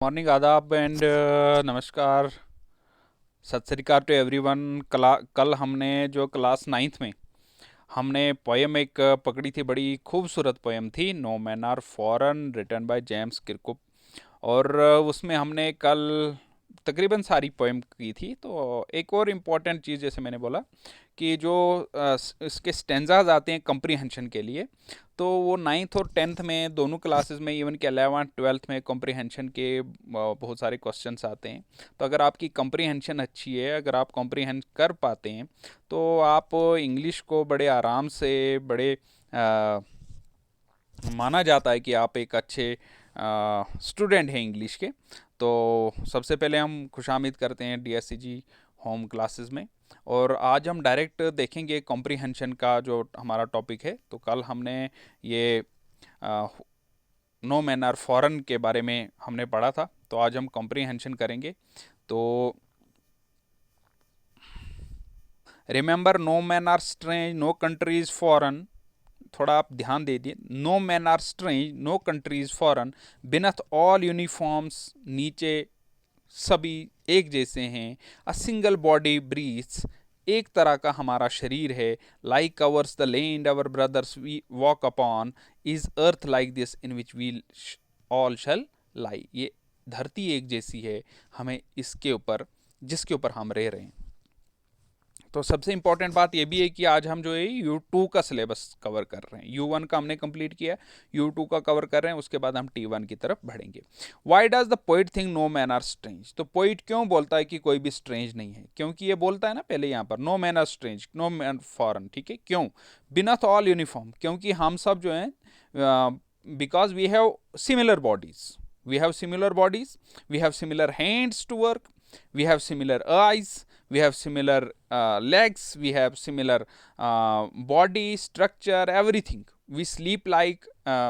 Morning आदाब and नमस्कार, सत श्री अकाल टू एवरीवन। कल हमने जो क्लास नाइन्थ में हमने पोएम एक पकड़ी थी, बड़ी खूबसूरत पोएम थी, no man are foreign, written by James Kirkup. और उसमें हमने कल तकरीबन सारी पोएम की थी। तो एक और इम्पॉर्टेंट चीज़, जैसे मैंने बोला कि जो इसके स्टेंजाज आते हैं कॉम्प्रीहेंशन के लिए, तो वो नाइन्थ और टेंथ में दोनों क्लासेस में, इवन कि 11th-12th में कॉम्प्रीहेंशन के बहुत सारे क्वेश्चंस आते हैं। तो अगर आपकी कॉम्प्रीहेंशन अच्छी है, अगर आप कॉम्प्रीहेंड कर पाते हैं, तो आप इंग्लिश को बड़े आराम से, बड़े माना जाता है कि आप एक अच्छे स्टूडेंट हैं इंग्लिश के। तो सबसे पहले हम खुशामिद करते हैं डीएससीजी होम क्लासेस में। और आज हम डायरेक्ट देखेंगे कॉम्प्रीहेंशन का जो हमारा टॉपिक है। तो कल हमने ये नो मैन आर फॉरेन के बारे में हमने पढ़ा था, तो आज हम कॉम्प्रीहेंशन करेंगे। तो remember, no man are strange, no country is foreign. थोड़ा आप ध्यान दे दिए। No man are strange, no country is foreign, beneath all uniforms, नीचे सभी एक जैसे हैं। अ सिंगल बॉडी ब्रीथ्स, एक तरह का हमारा शरीर है। Like covers the land our brothers we walk upon, is earth like this in which we all shall lie. ये धरती एक जैसी है, हमें इसके ऊपर, जिसके ऊपर हम रह रहे हैं। तो सबसे इंपॉर्टेंट बात यह भी है कि आज हम जो है U2 का सिलेबस कवर कर रहे हैं। U1 का हमने कंप्लीट किया, U2 का कवर कर रहे हैं, उसके बाद हम T1 की तरफ बढ़ेंगे। Why does the poet think no man are strange? तो पोइट क्यों बोलता है कि कोई भी स्ट्रेंज नहीं है? क्योंकि ये बोलता है ना पहले यहाँ पर, no man are strange, no man foreign, ठीक है। क्यों? बिनथ ऑल यूनिफॉर्म, क्योंकि हम सब जो हैं, because we have similar bodies, we have similar bodies, we have similar hands to work, we have similar eyes, we have similar legs, we have similar body structure, everything. We sleep like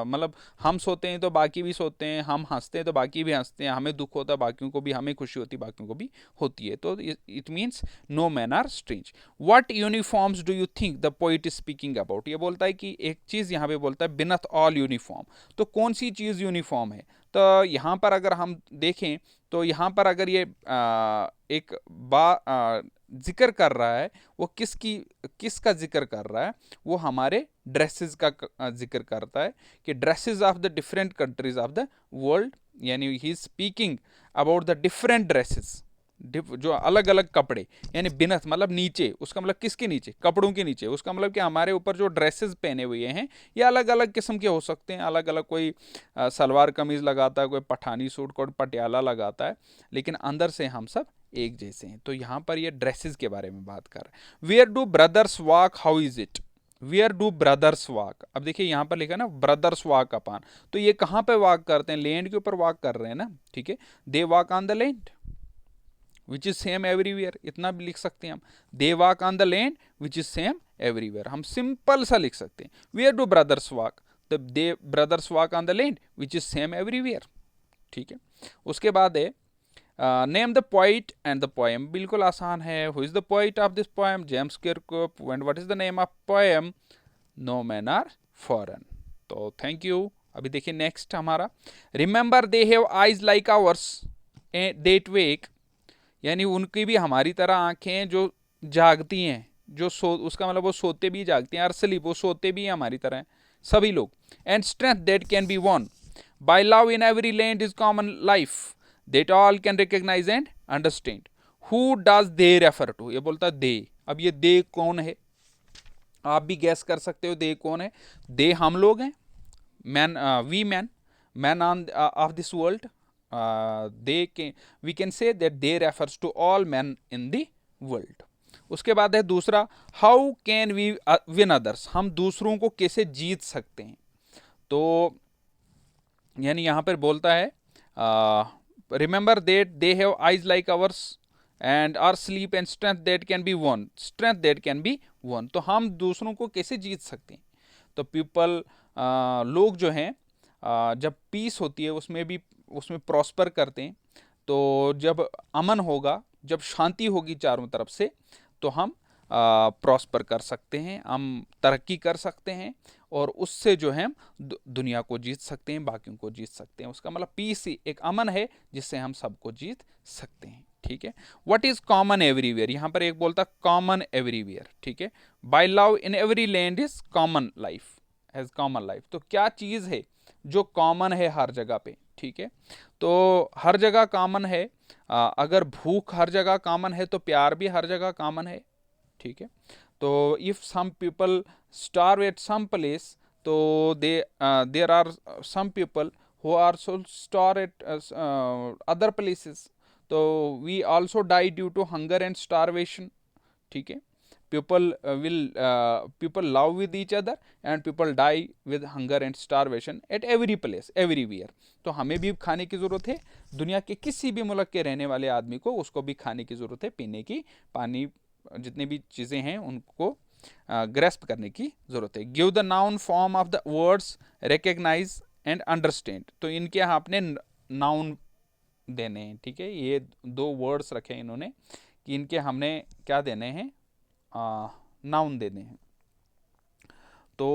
मतलब हम सोते हैं तो बाकी भी सोते हैं, हम हंसते हैं तो बाकी भी हंसते हैं, हमें दुख होता है बाकियों को भी, हमें खुशी होती है बाकियों को भी होती है। तो it means no man are strange. What uniforms do you think the poet is speaking about? ये बोलता है कि एक चीज़ यहाँ पे बोलता है बिनथ ऑल यूनिफॉर्म। तो कौन सी चीज़ यूनिफॉर्म है? तो यहाँ पर अगर हम देखें, तो यहाँ पर अगर ये एक जिक्र कर रहा है, वो किसका जिक्र कर रहा है? वो हमारे ड्रेसेस का जिक्र करता है कि dresses of the different countries of the world, यानी he is speaking about the different dresses, जो अलग अलग कपड़े, यानी बिनथ मतलब नीचे, उसका मतलब किसके नीचे? कपड़ों के नीचे। उसका मतलब कि हमारे ऊपर जो ड्रेसेस पहने हुए हैं ये अलग अलग किस्म के हो सकते हैं, अलग अलग, कोई सलवार कमीज लगाता है, कोई पठानी सूट, कोई पटियाला लगाता है, लेकिन अंदर से हम सब एक जैसे हैं। तो यहाँ पर ये ड्रेसेस के बारे में बात कर रहे हैं। Where do brothers walk, how is it? Where do brothers walk? अब देखिए यहाँ पर लिखा ना, ब्रदर्स वॉक अपान, तो ये कहाँ पे वॉक करते हैं? लैंड के ऊपर वॉक कर रहे हैं ना, ठीक है। They walk on the land which is same everywhere, इतना भी लिख सकते हैं हम। They walk on the land which is same everywhere, हम सिंपल सा लिख सकते हैं। Where do brothers walk? The they brothers walk on the land which is same everywhere, ठीक है। उसके बाद है name the poet and the poem, बिल्कुल आसान है। Who is the poet of this poem? James Kirkup. And what is the name of poem? No man are foreign. तो thank you. अभी देखिए नेक्स्ट हमारा, remember they have eyes like ours that wake, यानी उनकी भी हमारी तरह आंखें हैं जो जागती हैं, जो उसका मतलब वो सोते भी जागते हैं, और स्लीप, वो सोते भी हैं हमारी तरह हैं, सभी लोग। And strength that can be won by love in every land is common life that all can recognize and understand. Who does they refer to? ये बोलता है दे। अब ये दे कौन है? आप भी गैस कर सकते हो दे कौन है। दे हम लोग हैं, man, we man on of this world. We can say that they refers to all man in the world. उसके बाद है दूसरा, how can we win others? हम दूसरों को कैसे जीत सकते हैं? तो यानी यहां पर बोलता है remember that they have eyes like ours and are sleep and strength that can be won, strength that can be won. तो हम दूसरों को कैसे जीत सकते हैं? तो पीपल, लोग जो हैं, जब पीस होती है उसमें प्रॉस्पर करते हैं। तो जब अमन होगा, जब शांति होगी चारों तरफ से, तो हम प्रॉस्पर कर सकते हैं, हम तरक्की कर सकते हैं और उससे जो है हम दुनिया को जीत सकते हैं, बाकियों को जीत सकते हैं। उसका मतलब पीस ही एक अमन है जिससे हम सबको जीत सकते हैं। ठीक है। व्हाट इज कॉमन एवरीवेयर, यहाँ पर एक बोलता कॉमन एवरीवेयर। ठीक है। By love in every land is common life, has common life. तो क्या चीज है जो कॉमन है हर जगह पे? ठीक है। तो हर जगह कॉमन है, अगर भूख हर जगह कॉमन है तो प्यार भी हर जगह कॉमन है। ठीक है। तो if some people starve at some place, तो there are some people who are so starve at other places, तो we also die due to hunger and starvation. ठीक है। people love with each other and people die with hunger and starvation at every place everywhere। तो हमें भी खाने की ज़रूरत है, दुनिया के किसी भी मुल्क के रहने वाले आदमी को उसको भी खाने की ज़रूरत है, पीने की, पानी, जितनी भी चीज़ें हैं उनको ग्रेस्प करने की ज़रूरत है। Give the noun form of the words recognize and understand. तो इनके यहाँ आपने नाउन देने हैं। ठीक है। ये दो वर्ड्स रखे हैं इन्होंने कि इनके हमने क्या देने हैं, नाउन देने हैं। तो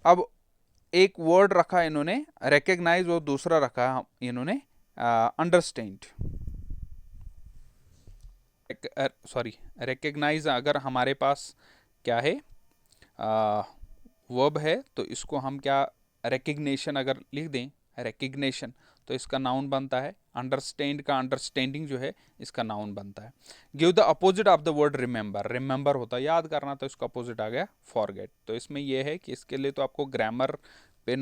अब एक वर्ड रखा इन्होंने रिकग्नाइज और दूसरा रखा इन्होंने अंडरस्टैंड। सॉरी, रिकग्नाइज अगर हमारे पास क्या है, वर्ब है, तो इसको हम क्या रिकग्निशन अगर लिख दें, रिकग्निशन, तो इसका नाउन बनता है। अंडरस्टैंड का अंडरस्टैंडिंग जो है इसका नाउन बनता है। Give the opposite of the word remember, remember होता है याद करना, तो इसका अपोजिट आ गया फॉरगेट। तो इसमें यह है कि इसके लिए तो आपको ग्रामर पे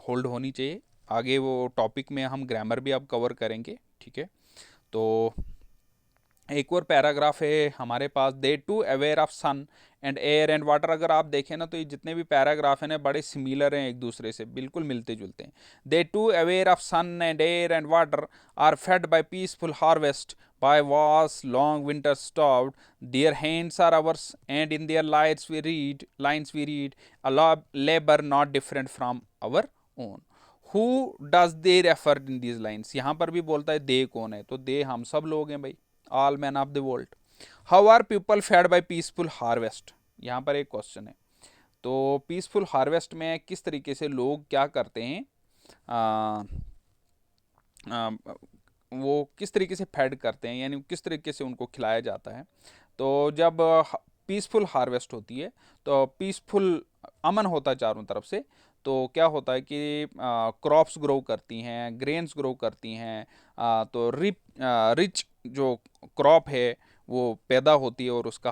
होल्ड होनी चाहिए। आगे वो टॉपिक में हम ग्रामर भी अब कवर करेंगे। ठीक है। तो एक और पैराग्राफ है हमारे पास, they too aware of sun and air and water. अगर आप देखें ना तो ये जितने भी पैराग्राफ हैं ना बड़े सिमिलर हैं एक दूसरे से, बिल्कुल मिलते जुलते हैं। They too aware of sun and air and water are fed by peaceful harvest by vast long winter stopped, their hands are ours and in their lines we read a labor not different from our own। who does they refer in these lines? यहाँ पर भी बोलता है दे कौन है, तो दे हम सब लोग हैं भाई, all men of the world। how are people fed by peaceful harvest? यहाँ पर एक क्वेश्चन है। तो पीसफुल हार्वेस्ट में किस तरीके से लोग क्या करते हैं, वो किस तरीके से फेड करते हैं, यानी किस तरीके से उनको खिलाया जाता है। तो जब पीसफुल हार्वेस्ट होती है तो पीसफुल अमन होता है चारों तरफ से, तो क्या होता है कि क्रॉप्स ग्रो करती हैं, ग्रेन्स ग्रो करती हैं, तो रिच जो क्रॉप है वो पैदा होती है और उसका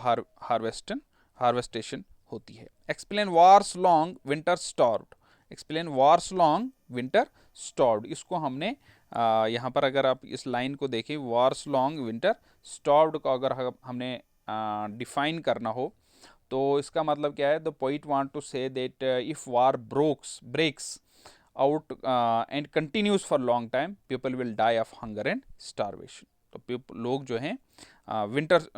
हार्वेस्टेशन होती है। Explain wars long winter starved, explain wars long winter starved, इसको हमने यहाँ पर अगर आप इस लाइन को देखें, वार्स लॉन्ग विंटर स्टॉर्व्ड को अगर हमने डिफाइन करना हो तो इसका मतलब क्या है, the poet want to say that if war breaks out and continues for long time people will die of hunger and starvation. तो लोग जो हैं विंटर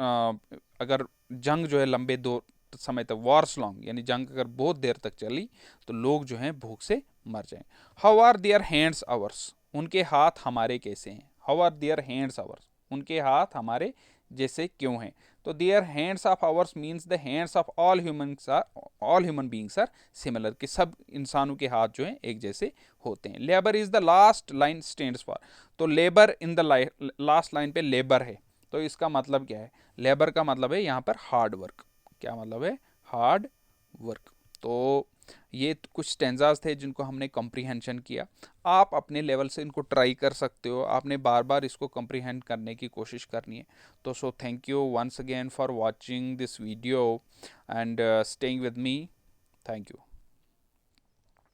अगर जंग जो है लंबे दो समय तक, वॉर्स लॉन्ग यानी जंग अगर बहुत देर तक चली तो लोग जो हैं भूख से मर जाएं। How are their hands ours, उनके हाथ हमारे कैसे हैं। How are their hands ours, उनके हाथ हमारे जैसे क्यों हैं। तो their hands of ours means the hands of all human beings are similar, कि सब इंसानों के हाथ जो हैं एक जैसे होते हैं। Labour is the last line stands for, तो labour in the last line पे लेबर है, तो इसका मतलब क्या है, लेबर का मतलब है यहाँ पर हार्ड वर्क। क्या मतलब है, हार्ड वर्क। तो ये कुछ स्टेंजाज थे जिनको हमने कॉम्प्रीहेंशन किया। आप अपने लेवल से इनको ट्राई कर सकते हो, आपने बार बार इसको कॉम्प्रीहेंड करने की कोशिश करनी है। तो so thank you once again for watching this video and staying with me. Thank you.